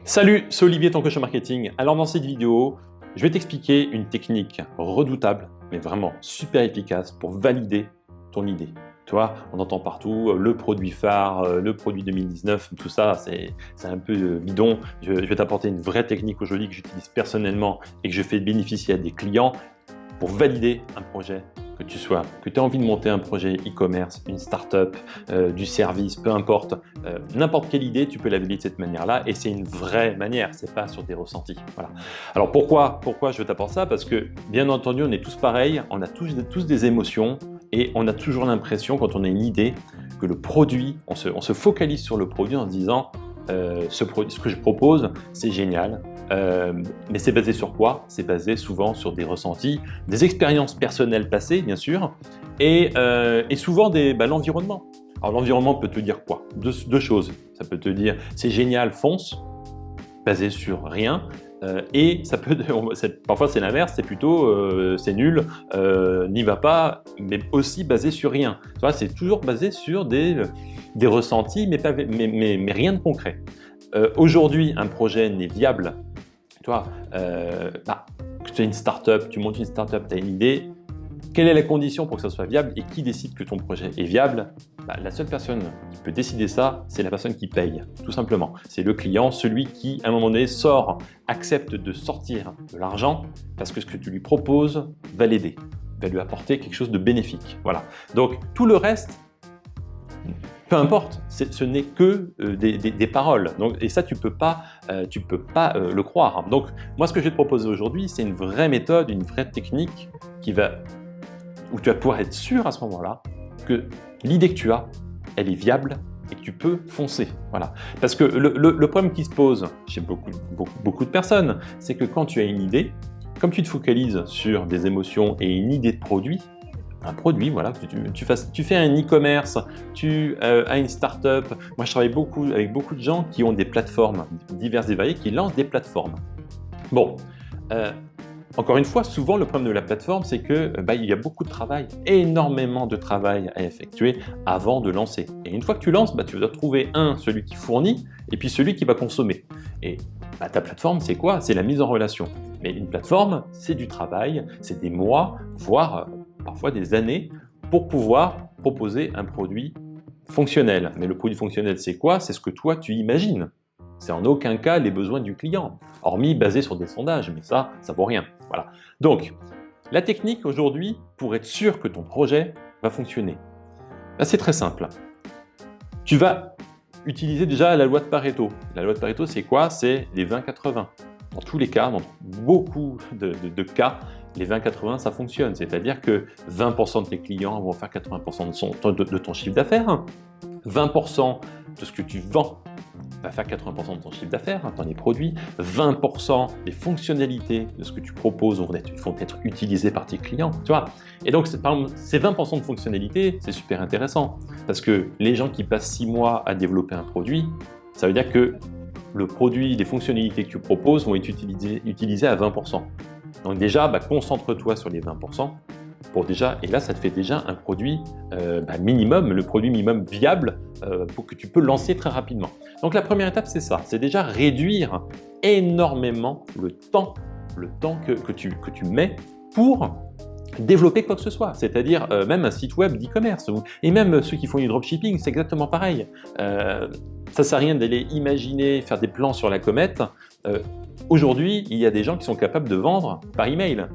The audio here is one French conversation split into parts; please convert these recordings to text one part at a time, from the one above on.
Salut, c'est Olivier, ton coach en marketing. Alors dans cette vidéo, je vais t'expliquer une technique redoutable, mais vraiment super efficace pour valider ton idée. Tu vois, on entend partout le produit phare, le produit 2019, tout ça, c'est un peu bidon. Je vais t'apporter une vraie technique aujourd'hui que j'utilise personnellement et que je fais bénéficier à des clients pour valider un projet, que tu as envie de monter un projet e-commerce, une start-up, du service, peu importe, n'importe quelle idée, tu peux la valider de cette manière-là et c'est une vraie manière, c'est pas sur des ressentis. Voilà. Alors pourquoi je t'apporte ça? Parce que bien entendu, on est tous pareils, on a tous des émotions et on a toujours l'impression, quand on a une idée, que le produit, on se focalise sur le produit en se disant ce que je propose, c'est génial. Mais c'est basé sur quoi? C'est basé souvent sur des ressentis, des expériences personnelles passées, bien sûr, et souvent l'environnement. Alors l'environnement peut te dire quoi? Deux choses. Ça peut te dire c'est génial, fonce, basé sur rien. Et ça peut, parfois c'est l'inverse, c'est plutôt c'est nul, n'y va pas, mais aussi basé sur rien. Tu vois, c'est toujours basé sur des ressentis, mais rien de concret. Aujourd'hui, un projet n'est viable. Tu vois, tu es une start-up, tu montes une start-up, tu as une idée. Quelle est la condition pour que ça soit viable et qui décide que ton projet est viable? La seule personne qui peut décider ça, c'est la personne qui paye, tout simplement. C'est le client, celui qui, à un moment donné, accepte de sortir de l'argent parce que ce que tu lui proposes va l'aider, va lui apporter quelque chose de bénéfique. Voilà. Donc, tout le reste, peu importe, ce n'est que des paroles. Donc, et ça, tu peux pas le croire. Donc, moi, ce que je vais te proposer aujourd'hui, c'est une vraie méthode, une vraie technique où tu vas pouvoir être sûr à ce moment-là que l'idée que tu as, elle est viable et que tu peux foncer. Voilà. Parce que le problème qui se pose chez beaucoup de personnes, c'est que quand tu as une idée, comme tu te focalises sur des émotions et une idée de produit, un produit, voilà, tu fais un e-commerce, tu as une start-up. Moi, je travaille avec beaucoup de gens qui ont des plateformes diverses et variées, qui lancent des plateformes. Bon, encore une fois, souvent, le problème de la plateforme, c'est que il y a beaucoup de travail, énormément de travail à effectuer avant de lancer. Et une fois que tu lances, tu vas trouver celui qui fournit, et puis celui qui va consommer. Et ta plateforme, c'est quoi? C'est la mise en relation. Mais une plateforme, c'est du travail, c'est des mois, voire parfois des années, pour pouvoir proposer un produit fonctionnel. Mais le produit fonctionnel, c'est quoi? C'est ce que toi, tu imagines. C'est en aucun cas les besoins du client, hormis basé sur des sondages, mais ça vaut rien. Voilà. Donc, la technique aujourd'hui, pour être sûr que ton projet va fonctionner, c'est très simple. Tu vas utiliser déjà la loi de Pareto. La loi de Pareto, c'est quoi? C'est les 20-80. Dans tous les cas, dans beaucoup de cas, les 20-80, ça fonctionne. C'est-à-dire que 20% de tes clients vont faire 80% de ton chiffre d'affaires. 20% de ce que tu vends va faire 80% de ton chiffre d'affaires, dans les produits. 20% des fonctionnalités de ce que tu proposes vont être utilisées par tes clients. Tu vois? Et donc, par exemple, ces 20% de fonctionnalités, c'est super intéressant. Parce que les gens qui passent 6 mois à développer un produit, ça veut dire que le produit, les fonctionnalités que tu proposes vont être utilisées à 20%. Donc déjà, concentre-toi sur les 20% et là, ça te fait déjà un produit minimum, le produit minimum viable pour que tu peux lancer très rapidement. Donc la première étape, c'est ça, c'est déjà réduire énormément le temps que tu mets pour développer quoi que ce soit, c'est-à-dire même un site web d'e-commerce, et même ceux qui font du dropshipping, c'est exactement pareil. Ça sert à rien d'aller imaginer, faire des plans sur la comète. Aujourd'hui, il y a des gens qui sont capables de vendre par email.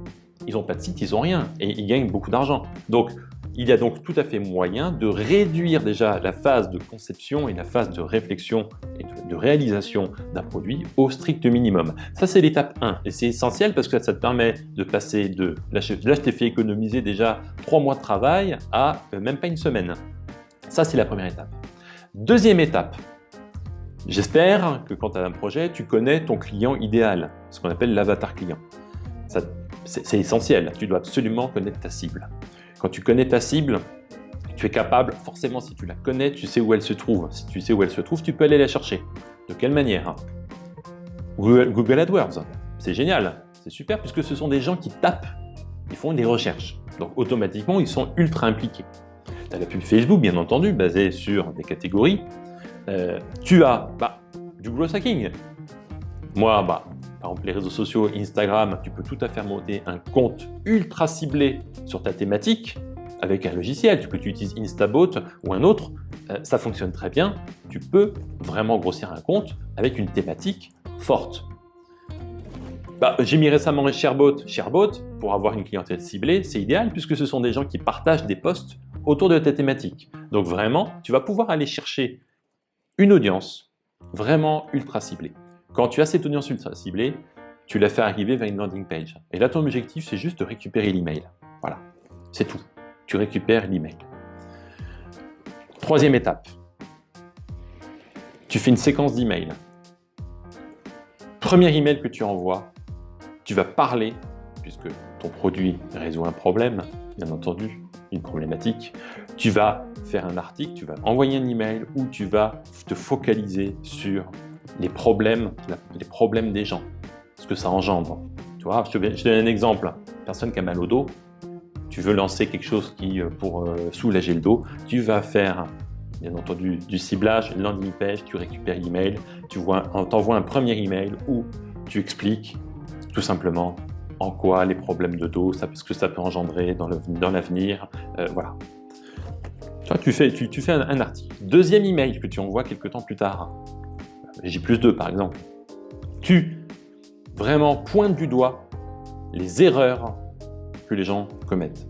Ils n'ont pas de site, ils n'ont rien, et ils gagnent beaucoup d'argent. Donc, il y a donc tout à fait moyen de réduire déjà la phase de conception et la phase de réflexion et de réalisation d'un produit au strict minimum. Ça, c'est l'étape 1. Et c'est essentiel parce que ça te permet de passer de... Là, je t'ai fait économiser déjà 3 mois de travail à même pas une semaine. Ça, c'est la première étape. Deuxième étape. J'espère que quand tu as un projet, tu connais ton client idéal, ce qu'on appelle l'avatar client. C'est essentiel. Tu dois absolument connaître ta cible. Quand tu connais ta cible, tu es capable, forcément si tu la connais, tu sais où elle se trouve. Si tu sais où elle se trouve, tu peux aller la chercher. De quelle manière? Google AdWords, c'est génial, c'est super puisque ce sont des gens qui tapent, ils font des recherches. Donc automatiquement, ils sont ultra impliqués. Tu as la pub Facebook, bien entendu, basée sur des catégories. Tu as du growth hacking. Moi, par exemple, les réseaux sociaux, Instagram, tu peux tout à fait monter un compte ultra ciblé sur ta thématique avec un logiciel. Tu utilises Instabot ou un autre, ça fonctionne très bien. Tu peux vraiment grossir un compte avec une thématique forte. J'ai mis récemment Sharebot. Sharebot, pour avoir une clientèle ciblée, c'est idéal puisque ce sont des gens qui partagent des posts autour de ta thématique. Donc vraiment, tu vas pouvoir aller chercher une audience vraiment ultra ciblée. Quand tu as cette audience ultra ciblée, tu la fais arriver vers une landing page. Et là, ton objectif, c'est juste de récupérer l'email. Voilà, c'est tout. Tu récupères l'email. Troisième étape, tu fais une séquence d'emails. Premier email que tu envoies, tu vas parler, puisque ton produit résout un problème, bien entendu, une problématique. Tu vas faire un article, tu vas envoyer un email où tu vas te focaliser sur les problèmes des gens, ce que ça engendre. Tu vois, je te donne un exemple. Personne qui a mal au dos, tu veux lancer quelque chose pour soulager le dos, tu vas faire, bien entendu, du ciblage, une landing page, tu récupères l'email, t'envoies un premier email où tu expliques tout simplement en quoi les problèmes de dos, ce que ça peut engendrer dans l'avenir, voilà. Tu fais un article. Deuxième email que tu envoies quelques temps plus tard, J+2 par exemple, tu vraiment pointes du doigt les erreurs que les gens commettent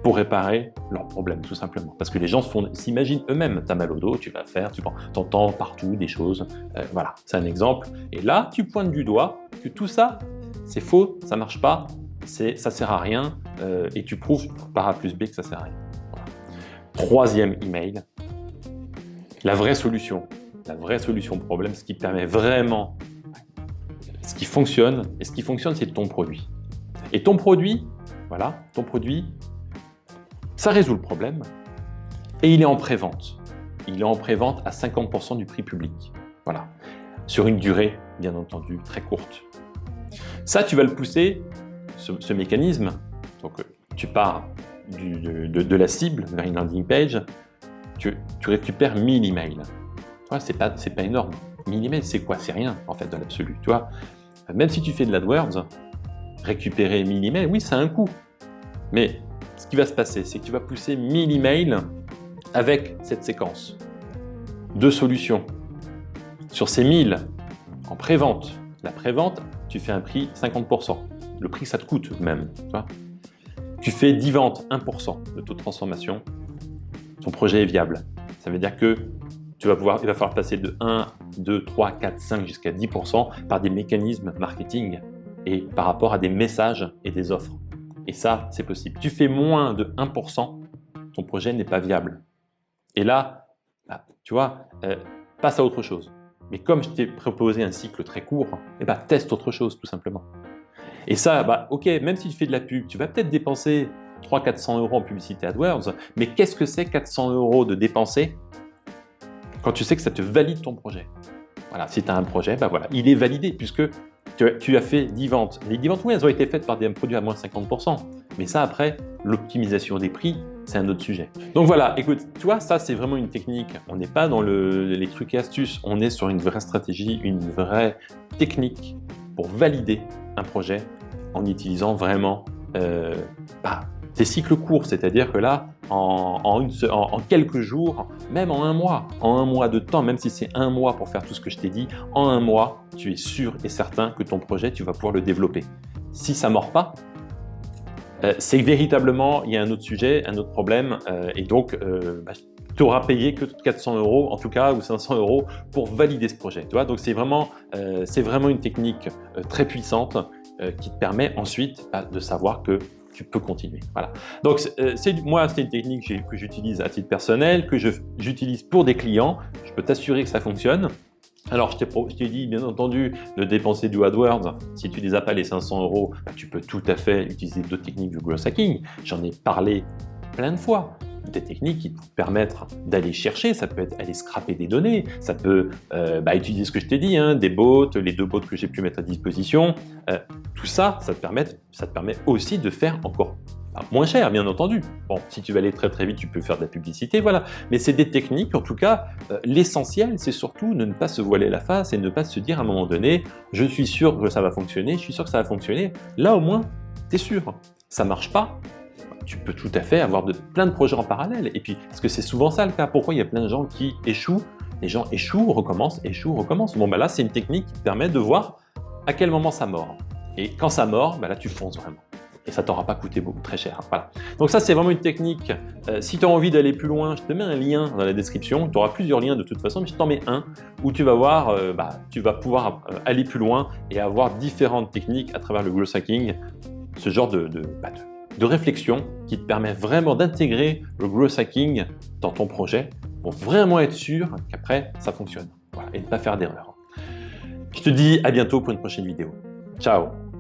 pour réparer leurs problèmes, tout simplement. Parce que les gens s'imaginent eux-mêmes, tu as mal au dos, tu vas faire, tu entends partout des choses, voilà, c'est un exemple. Et là, tu pointes du doigt que tout ça, c'est faux, ça marche pas, ça sert à rien, et tu prouves par A plus B que ça sert à rien. Voilà. Troisième email, la vraie solution au problème, ce qui permet vraiment, ce qui fonctionne, et ce qui fonctionne, c'est ton produit. Et ton produit, voilà, ça résout le problème, et il est en pré-vente. Il est en pré-vente à 50% du prix public. Voilà. Sur une durée, bien entendu, très courte. Ça, tu vas le pousser, ce mécanisme. Donc, tu pars de la cible vers une landing page, tu récupères 1000 emails. C'est pas énorme. 1000 emails, c'est quoi? C'est rien, en fait, dans l'absolu. Tu vois, même si tu fais de l'AdWords, récupérer 1000 emails, oui, ça a un coût. Mais ce qui va se passer, c'est que tu vas pousser 1000 emails avec cette séquence de solutions. Sur ces 1000 en pré-vente, la pré-vente, tu fais un prix 50%. Le prix, ça te coûte même. Tu fais 10 ventes, 1% de taux de transformation. Ton projet est viable. Ça veut dire que il va falloir passer de 1, 2, 3, 4, 5 jusqu'à 10% par des mécanismes marketing et par rapport à des messages et des offres. Et ça, c'est possible. Tu fais moins de 1%, ton projet n'est pas viable. Et là, tu vois, passe à autre chose. Mais comme je t'ai proposé un cycle très court, teste autre chose, tout simplement. Et ça, ok, même si tu fais de la pub, tu vas peut-être dépenser 300-400 € en publicité AdWords, mais qu'est-ce que c'est 400 € de dépenser quand tu sais que ça te valide ton projet? Voilà, si tu as un projet, voilà, il est validé puisque tu as fait 10 ventes. Les 10 ventes, oui, elles ont été faites par des produits à moins 50%. Mais ça, après, l'optimisation des prix, c'est un autre sujet. Donc voilà, écoute, tu vois, ça, c'est vraiment une technique. On n'est pas dans les trucs et astuces. On est sur une vraie stratégie, une vraie technique pour valider un projet en utilisant vraiment des cycles courts. C'est-à-dire que là, en quelques jours, même en un mois de temps, même si c'est un mois pour faire tout ce que je t'ai dit, en un mois, tu es sûr et certain que ton projet, tu vas pouvoir le développer. Si ça ne mord pas, c'est que véritablement, il y a un autre sujet, un autre problème, et donc, tu n'auras payé que 400 € en tout cas, ou 500 € pour valider ce projet. Tu vois, donc c'est vraiment une technique très puissante qui te permet ensuite de savoir que tu peux continuer. Voilà. Donc, moi, c'est une technique que j'utilise à titre personnel, que j'utilise pour des clients. Je peux t'assurer que ça fonctionne. Alors, je t'ai dit, bien entendu, de dépenser du AdWords. Si tu ne les as pas les 500 €, tu peux tout à fait utiliser d'autres techniques du growth hacking. J'en ai parlé plein de fois. Des techniques qui te permettent d'aller chercher, ça peut être aller scraper des données, ça peut utiliser ce que je t'ai dit, des bots, les 2 bots que j'ai pu mettre à disposition. Tout ça, ça te permet aussi de faire encore Moins cher, bien entendu. Bon, si tu veux aller très très vite, tu peux faire de la publicité, voilà. Mais c'est des techniques, en tout cas, l'essentiel, c'est surtout de ne pas se voiler la face et ne pas se dire à un moment donné, je suis sûr que ça va fonctionner, je suis sûr que ça va fonctionner. Là, au moins, tu es sûr. Ça marche pas, tu peux tout à fait avoir plein de projets en parallèle. Et puis, parce que c'est souvent ça le cas. Pourquoi il y a plein de gens qui échouent? Les gens échouent, recommencent, échouent, recommencent. Bon, ben là, c'est une technique qui te permet de voir à quel moment ça mord. Et quand ça mord, ben là, tu fonces vraiment. Et ça t'aura pas coûté beaucoup, très cher. Voilà. Donc ça, c'est vraiment une technique. Si tu as envie d'aller plus loin, je te mets un lien dans la description. Tu auras plusieurs liens de toute façon, mais je t'en mets un où tu vas voir, tu vas pouvoir aller plus loin et avoir différentes techniques à travers le growth hacking, ce genre de réflexion qui te permet vraiment d'intégrer le growth hacking dans ton projet pour vraiment être sûr qu'après, ça fonctionne. Voilà, et ne pas faire d'erreur. Je te dis à bientôt pour une prochaine vidéo. Ciao!